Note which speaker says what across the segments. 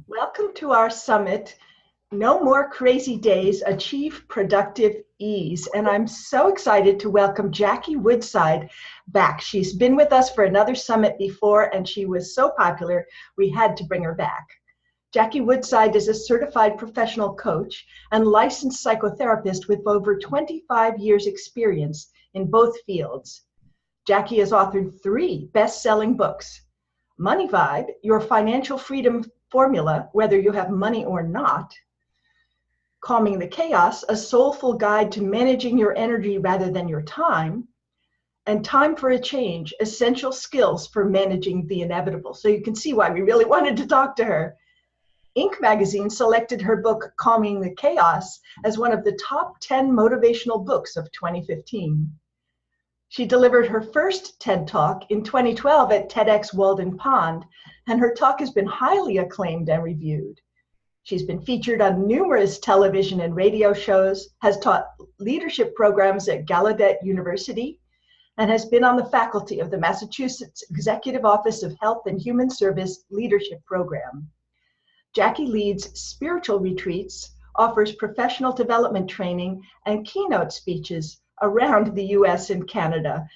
Speaker 1: Welcome to our summit, No More Crazy Days, Achieve Productive Ease. And I'm so excited to welcome Jackie Woodside back. She's been with us for another summit before, and she was so popular, we had to bring her back. Jackie Woodside is a certified professional coach and licensed psychotherapist with over 25 years experience in both fields. Jackie has authored 3 best-selling books: Money Vibe, Your Financial Freedom Formula, Whether You Have Money or Not; Calming the Chaos, A Soulful Guide to Managing Your Energy Rather Than Your Time; and Time for a Change, Essential Skills for Managing the Inevitable. So you can see why we really wanted to talk to her. Inc. magazine selected her book, Calming the Chaos, as one of the top 10 motivational books of 2015. She delivered her first TED Talk in 2012 at TEDx Walden Pond, and her talk has been highly acclaimed and reviewed. She's been featured on numerous television and radio shows, has taught leadership programs at Gallaudet University, and has been on the faculty of the Massachusetts Executive Office of Health and Human Service Leadership Program. Jackie leads spiritual retreats, offers professional development training, and keynote speeches around the US and Canada.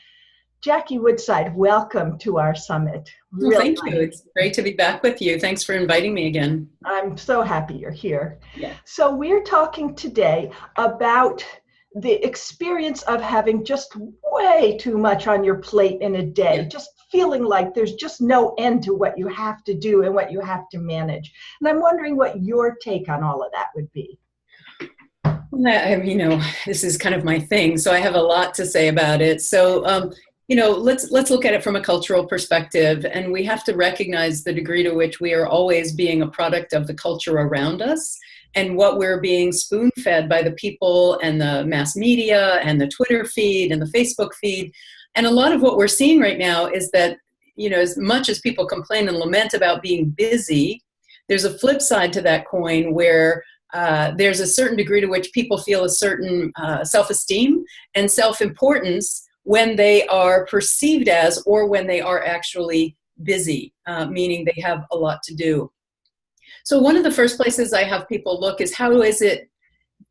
Speaker 1: Jackie Woodside, welcome to our summit.
Speaker 2: Well, thank you. It's great to be back with you. Thanks for inviting me again.
Speaker 1: I'm so happy you're here.
Speaker 2: Yeah.
Speaker 1: So we're talking today about the experience of having just way too much on your plate in a day, just feeling like there's just no end to what you have to do and what you have to manage. And I'm wondering what your take on all of that would be.
Speaker 2: This is kind of my thing, so I have a lot to say about it. So, let's look at it from a cultural perspective, and we have to recognize the degree to which we are always being a product of the culture around us and what we're being spoon-fed by the people and the mass media and the Twitter feed and the Facebook feed. And a lot of what we're seeing right now is that, as much as people complain and lament about being busy, there's a flip side to that coin where there's a certain degree to which people feel a certain self-esteem and self-importance when they are perceived as, or when they are actually busy, meaning they have a lot to do. So one of the first places I have people look is, how is it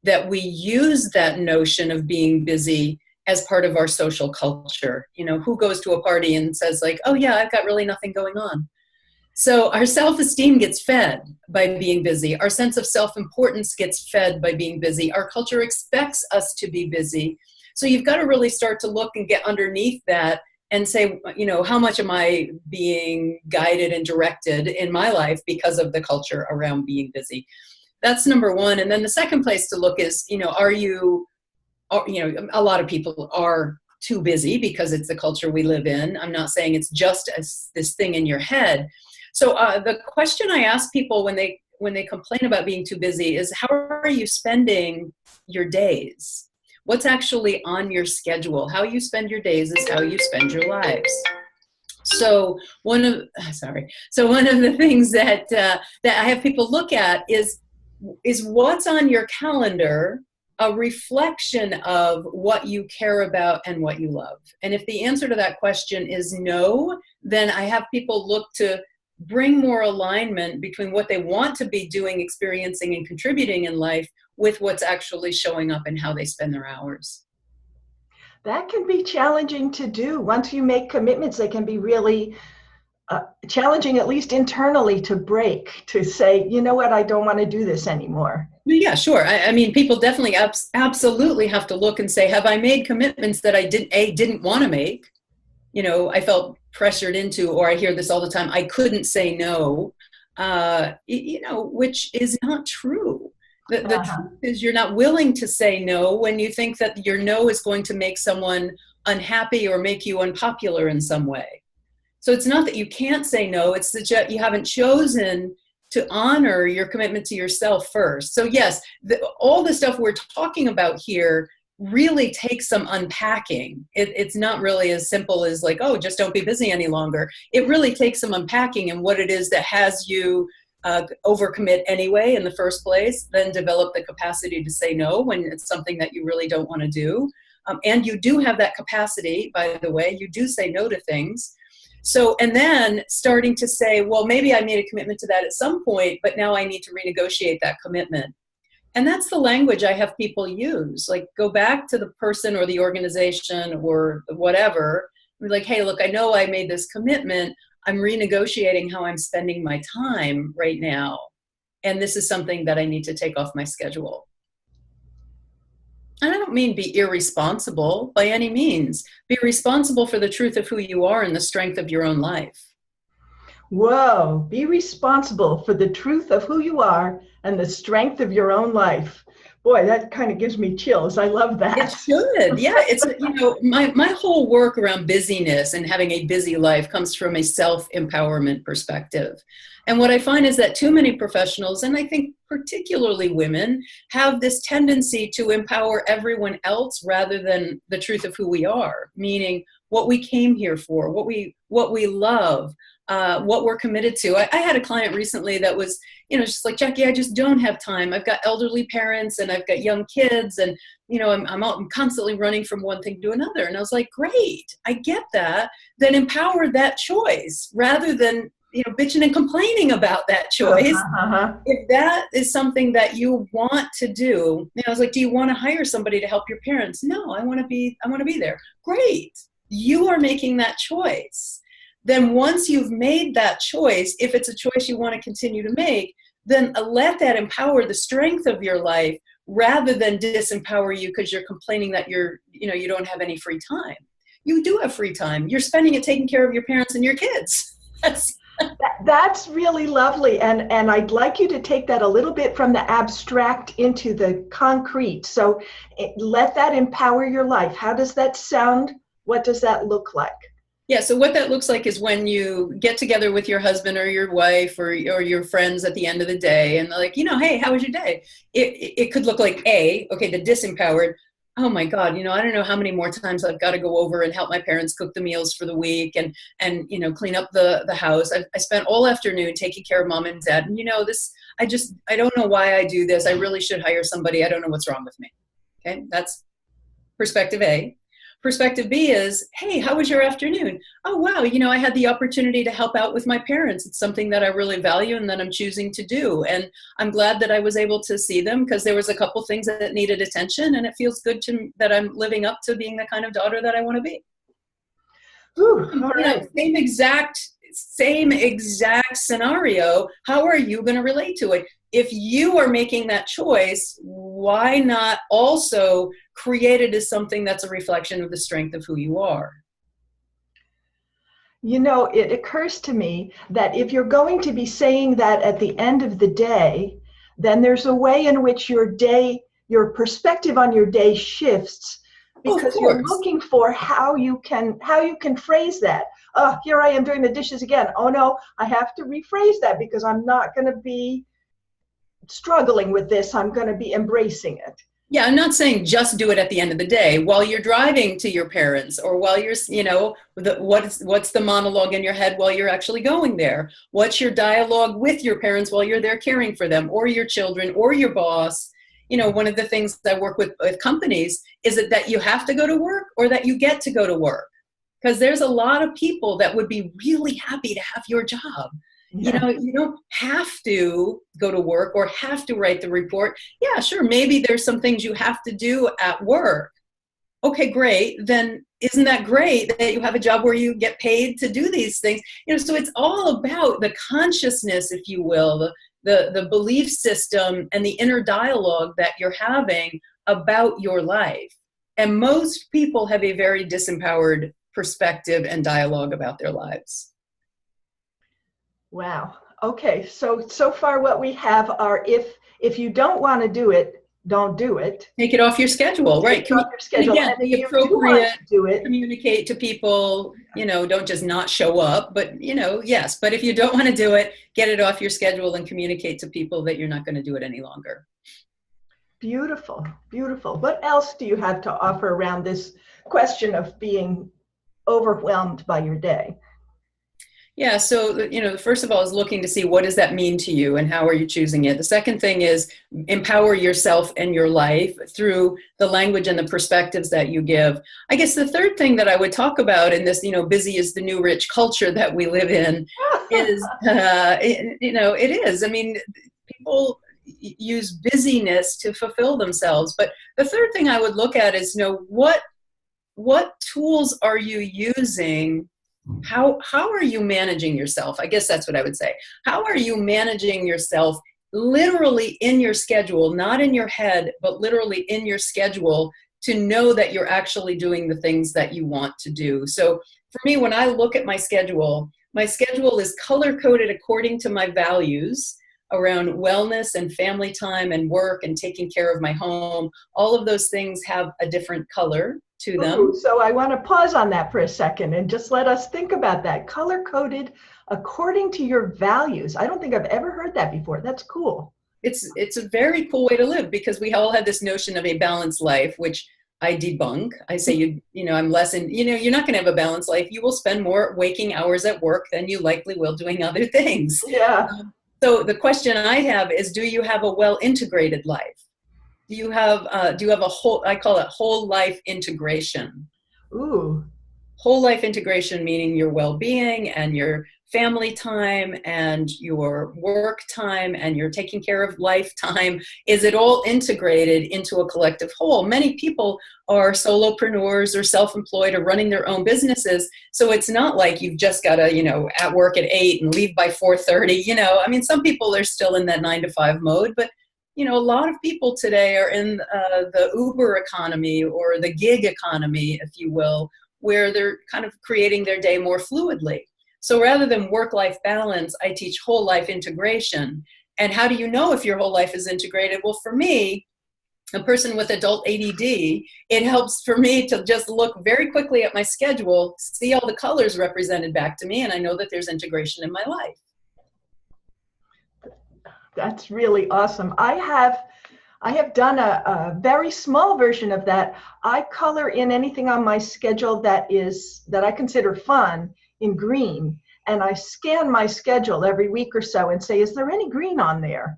Speaker 2: that we use that notion of being busy as part of our social culture? Who goes to a party and says like, oh yeah, I've got really nothing going on? So our self-esteem gets fed by being busy. Our sense of self-importance gets fed by being busy. Our culture expects us to be busy. So you've got to really start to look and get underneath that and say, how much am I being guided and directed in my life because of the culture around being busy? That's number one. And then the second place to look is, a lot of people are too busy because it's the culture we live in. I'm not saying it's just this thing in your head. So the question I ask people when they complain about being too busy is, how are you spending your days? What's actually on your schedule? How you spend your days is how you spend your lives. So one of the things that I have people look at is what's on your calendar a reflection of what you care about and what you love? And if the answer to that question is no, then I have people look to bring more alignment between what they want to be doing, experiencing, and contributing in life with what's actually showing up and how they spend their hours.
Speaker 1: That can be challenging to do. Once you make commitments, they can be really challenging, at least internally, to break, to say, you know what, I don't want to do this anymore.
Speaker 2: Yeah, sure. I mean, people definitely absolutely have to look and say, have I made commitments that I didn't want to make? I felt pressured into, or I hear this all the time, I couldn't say no, which is not true. The truth is, you're not willing to say no when you think that your no is going to make someone unhappy or make you unpopular in some way. So it's not that you can't say no, it's that you haven't chosen to honor your commitment to yourself first. So yes, all the stuff we're talking about here really takes some unpacking. It's not really as simple as like, oh, just don't be busy any longer. It really takes some unpacking and what it is that has you overcommit anyway in the first place, then develop the capacity to say no when it's something that you really don't want to do. And you do have that capacity, by the way, you do say no to things. So, and then starting to say, well, maybe I made a commitment to that at some point, but now I need to renegotiate that commitment. And that's the language I have people use. Like, go back to the person or the organization or whatever. Be like, hey, look, I know I made this commitment. I'm renegotiating how I'm spending my time right now. And this is something that I need to take off my schedule. And I don't mean be irresponsible by any means. Be responsible for the truth of who you are and the strength of your own life.
Speaker 1: Whoa, be responsible for the truth of who you are and the strength of your own life. Boy, that kind of gives me chills. I love that.
Speaker 2: It should. Yeah. It's, my whole work around busyness and having a busy life comes from a self-empowerment perspective. And what I find is that too many professionals, and I think particularly women, have this tendency to empower everyone else rather than the truth of who we are, meaning what we came here for, what we love, what we're committed to. I had a client recently that was, just like, Jackie, I just don't have time. I've got elderly parents and I've got young kids, and I'm constantly running from one thing to another. And I was like, great, I get that. Then empower that choice rather than bitching and complaining about that choice. If that is something that you want to do, I was like, do you want to hire somebody to help your parents? No, I want to be there. Great. You are making that choice. Then once you've made that choice, if it's a choice you want to continue to make, then let that empower the strength of your life rather than disempower you because you're complaining that you don't have any free time. You do have free time. You're spending it taking care of your parents and your kids.
Speaker 1: That's really lovely. And I'd like you to take that a little bit from the abstract into the concrete. So let that empower your life. How does that sound? What does that look like?
Speaker 2: Yeah, so what that looks like is when you get together with your husband or your wife or your friends at the end of the day and they're like, hey, how was your day? It could look like the disempowered. Oh my God, I don't know how many more times I've got to go over and help my parents cook the meals for the week and clean up the house. I spent all afternoon taking care of mom and dad. And I don't know why I do this. I really should hire somebody. I don't know what's wrong with me. Okay, that's perspective A. Perspective B is, hey, how was your afternoon? Oh, wow, I had the opportunity to help out with my parents. It's something that I really value and that I'm choosing to do. And I'm glad that I was able to see them because there was a couple things that needed attention, and it feels good that I'm living up to being the kind of daughter that I want to be.
Speaker 1: Ooh, all right.
Speaker 2: Same exact scenario. How are you going to relate to it? If you are making that choice, why not also create it as something that's a reflection of the strength of who you are?
Speaker 1: It occurs to me that if you're going to be saying that at the end of the day, then there's a way in which your perspective on your day shifts because you're looking for how you can phrase that. Oh, here I am doing the dishes again. Oh no, I have to rephrase that because I'm not going to be struggling with this. I'm going to be embracing it.
Speaker 2: Yeah, I'm not saying just do it at the end of the day while you're driving to your parents or while you're, what's the monologue in your head while you're actually going there? What's your dialogue with your parents while you're there caring for them or your children or your boss? One of the things I work with companies is that you have to go to work or that you get to go to work. Because there's a lot of people that would be really happy to have your job. Yeah. You don't have to go to work or have to write the report. Yeah, sure. Maybe there's some things you have to do at work. Okay, great. Then isn't that great that you have a job where you get paid to do these things? So it's all about the consciousness, if you will, the belief system and the inner dialogue that you're having about your life. And most people have a very disempowered perspective and dialogue about their lives.
Speaker 1: Wow. Okay. So far what we have are if you don't want to do it, don't do it.
Speaker 2: Take it off your schedule, right?
Speaker 1: Take it off your schedule.
Speaker 2: Again, be appropriate, do it. Communicate to people, don't just not show up, but, yes. But if you don't want to do it, get it off your schedule and communicate to people that you're not going to do it any longer.
Speaker 1: Beautiful. Beautiful. What else do you have to offer around this question of being overwhelmed by your day?
Speaker 2: Yeah, so first of all is looking to see what does that mean to you and how are you choosing it. The second thing is empower yourself and your life through the language and the perspectives that you give. I guess the third thing that I would talk about in this, busy is the new rich culture that we live in is, it is. I mean, people use busyness to fulfill themselves. But the third thing I would look at is, what tools are you using? How are you managing yourself? I guess that's what I would say. How are you managing yourself literally in your schedule, not in your head, but literally in your schedule to know that you're actually doing the things that you want to do? So for me, when I look at my schedule is color-coded according to my values around wellness and family time and work and taking care of my home. All of those things have a different color to them.
Speaker 1: Ooh, so I want to pause on that for a second and just let us think about that. Color-coded according to your values. I don't think I've ever heard that before. That's cool.
Speaker 2: It's a very cool way to live because we all have this notion of a balanced life, which I debunk. I say, I'm less in, you're not going to have a balanced life. You will spend more waking hours at work than you likely will doing other things.
Speaker 1: Yeah.
Speaker 2: So the question I have is, do you have a well-integrated life? Do you have a whole, I call it whole life integration.
Speaker 1: Ooh.
Speaker 2: Whole life integration, meaning your well-being and your family time and your work time and your taking care of life time. Is it all integrated into a collective whole? Many people are solopreneurs or self-employed or running their own businesses. So it's not like you've just got to, at work at 8 and leave by 4:30. I mean, some people are still in that 9 to 5 mode, but a lot of people today are in the Uber economy or the gig economy, if you will, where they're kind of creating their day more fluidly. So rather than work-life balance, I teach whole life integration. And how do you know if your whole life is integrated? Well, for me, a person with adult ADD, it helps for me to just look very quickly at my schedule, see all the colors represented back to me, and I know that there's integration in my life.
Speaker 1: That's really awesome. I have done a very small version of that. I color in anything on my schedule that I consider fun in green, and I scan my schedule every week or so and say, is there any green on there?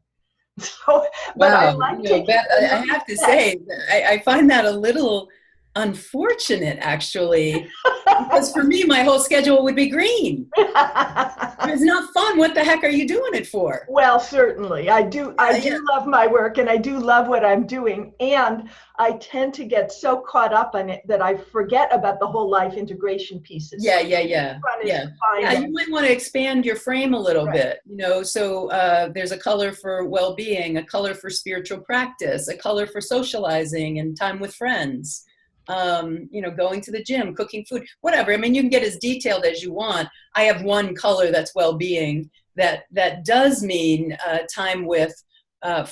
Speaker 1: So, but
Speaker 2: wow.
Speaker 1: I like taking.
Speaker 2: Beth, I have to say, I find that a little unfortunate, actually, because for me, my whole schedule would be green. It's not fun. What the heck are you doing it for?
Speaker 1: Well, certainly. I do love my work and I do love what I'm doing. And I tend to get so caught up on it that I forget about the whole life integration pieces.
Speaker 2: Yeah. You might want to expand your frame a little bit, so there's a color for well-being, a color for spiritual practice, a color for socializing and time with friends. Going to the gym, cooking food, whatever. I mean, you can get as detailed as you want. I have one color that's well-being that does mean time with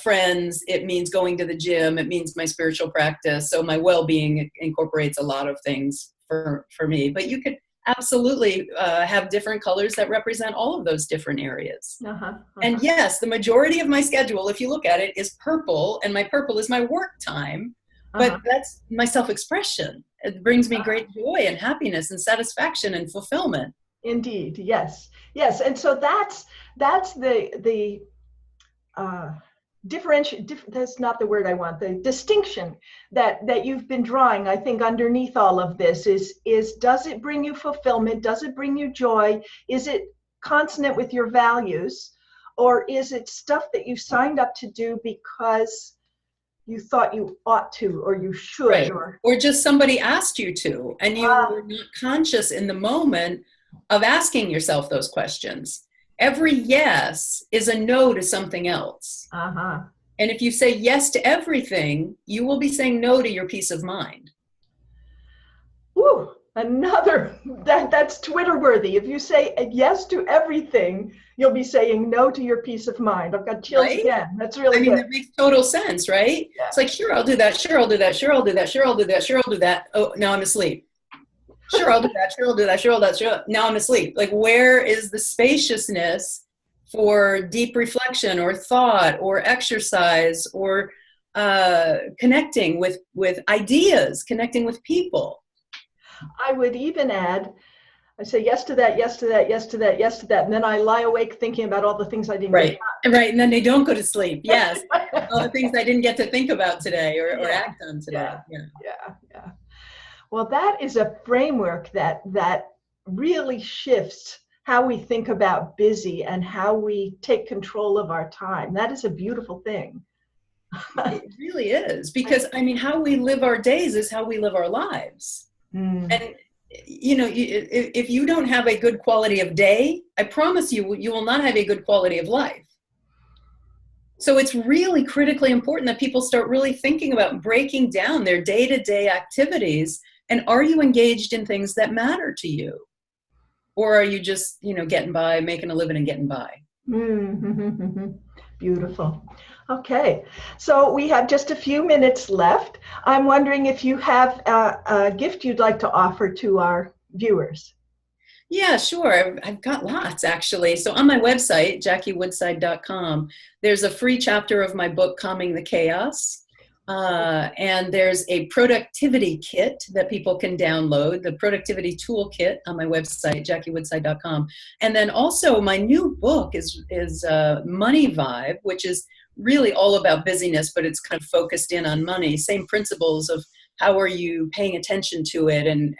Speaker 2: friends. It means going to the gym. It means my spiritual practice. So my well-being incorporates a lot of things for me. But you could absolutely have different colors that represent all of those different areas. And yes, the majority of my schedule, if you look at it, is purple, and my purple is my work time. But that's my self-expression. It brings me great joy and happiness and satisfaction and fulfillment.
Speaker 1: Indeed, yes. And so that's the differential. That's not the word I want. The distinction that you've been drawing, I think, underneath all of this is does it bring you fulfillment? Does it bring you joy? Is it consonant with your values, or is it stuff that you signed up to do because you thought you ought to, or you should,
Speaker 2: right. or just somebody asked you to, and you were not conscious in the moment of asking yourself those questions. Every yes is a no to something else. And if you say yes to everything, you will be saying no to your peace of mind.
Speaker 1: Ooh, that's Twitter worthy. If you say yes to everything, you'll be saying no to your peace of mind. I've got chills again. That's really good.
Speaker 2: That makes total sense, right? Yeah. It's like, sure, I'll do that. Sure, I'll do that. Sure, I'll do that. Sure, I'll do that. Sure, I'll do that. Oh, now I'm asleep. Sure, I'll do that. Sure, I'll do that. Sure, I'll do that. Sure. Now I'm asleep. Like, where is the spaciousness for deep reflection or thought or exercise or connecting with ideas, connecting with people?
Speaker 1: I would even add I say yes to that, yes to that, yes to that, yes to that. And then I lie awake thinking about all the things I didn't
Speaker 2: Right.
Speaker 1: get
Speaker 2: Right. And then they don't go to sleep. Yes.
Speaker 1: done.
Speaker 2: All the things I didn't get to think about today or
Speaker 1: Yeah,
Speaker 2: act on today.
Speaker 1: yeah,
Speaker 2: Yeah.
Speaker 1: yeah. Well, that is a framework that really shifts how we think about busy and how we take control of our time. That is a beautiful thing.
Speaker 2: It really is, because I mean, how we live our days is how we live our lives.
Speaker 1: Mm.
Speaker 2: And if you don't have a good quality of day, I promise you, you will not have a good quality of life. So it's really critically important that people start really thinking about breaking down their day-to-day activities. And are you engaged in things that matter to you? Or are you just, getting by, making a living and getting by?
Speaker 1: Mm-hmm. Beautiful. Okay, so we have just a few minutes left. I'm wondering if you have a gift you'd like to offer to our viewers.
Speaker 2: Yeah, sure. I've got lots, actually. So on my website, jackiewoodside.com, there's a free chapter of my book, Calming the Chaos. And there's a productivity kit that people can download, the productivity toolkit on my website, jackiewoodside.com. And then also my new book is Money Vibe, which is really all about busyness, but it's kind of focused in on money. Same principles of how are you paying attention to it and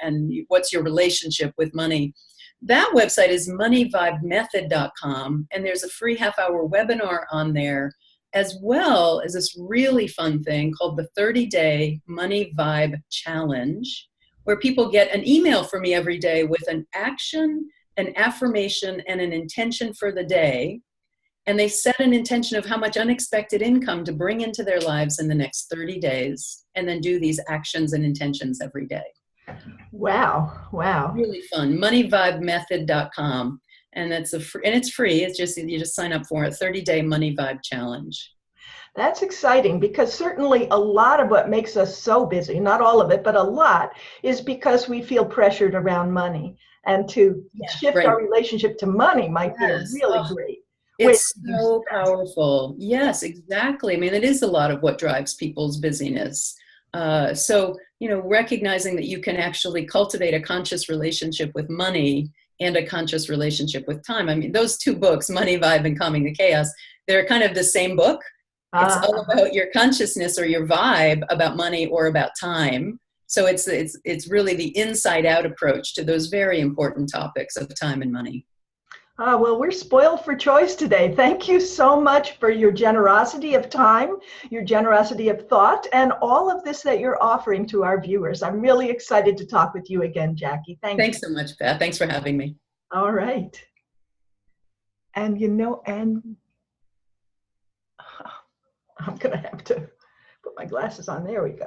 Speaker 2: what's your relationship with money. That website is moneyvibemethod.com, and there's a free half-hour webinar on there, as well as this really fun thing called the 30-day Money Vibe Challenge, where people get an email from me every day with an action, an affirmation, and an intention for the day. And they set an intention of how much unexpected income to bring into their lives in the next 30 days, and then do these actions and intentions every day.
Speaker 1: Wow, wow.
Speaker 2: Really fun. Moneyvibemethod.com. And it's free. It's just, you just sign up for it. 30-day Money Vibe Challenge.
Speaker 1: That's exciting, because certainly a lot of what makes us so busy, not all of it, but a lot, is because we feel pressured around money. And to shift our relationship to money might be a really great way.
Speaker 2: It's so powerful. Yes, exactly. I mean, it is a lot of what drives people's busyness. So, recognizing that you can actually cultivate a conscious relationship with money and a conscious relationship with time. I mean, those two books, Money Vibe and Calming the Chaos, they're kind of the same book. It's all about your consciousness or your vibe about money or about time. So it's really the inside out approach to those very important topics of time and money.
Speaker 1: Well, we're spoiled for choice today. Thank you so much for your generosity of time, your generosity of thought, and all of this that you're offering to our viewers. I'm really excited to talk with you again, Jackie.
Speaker 2: Thanks so much, Beth. Thanks for having me.
Speaker 1: All right. And I'm going to have to put my glasses on. There we go.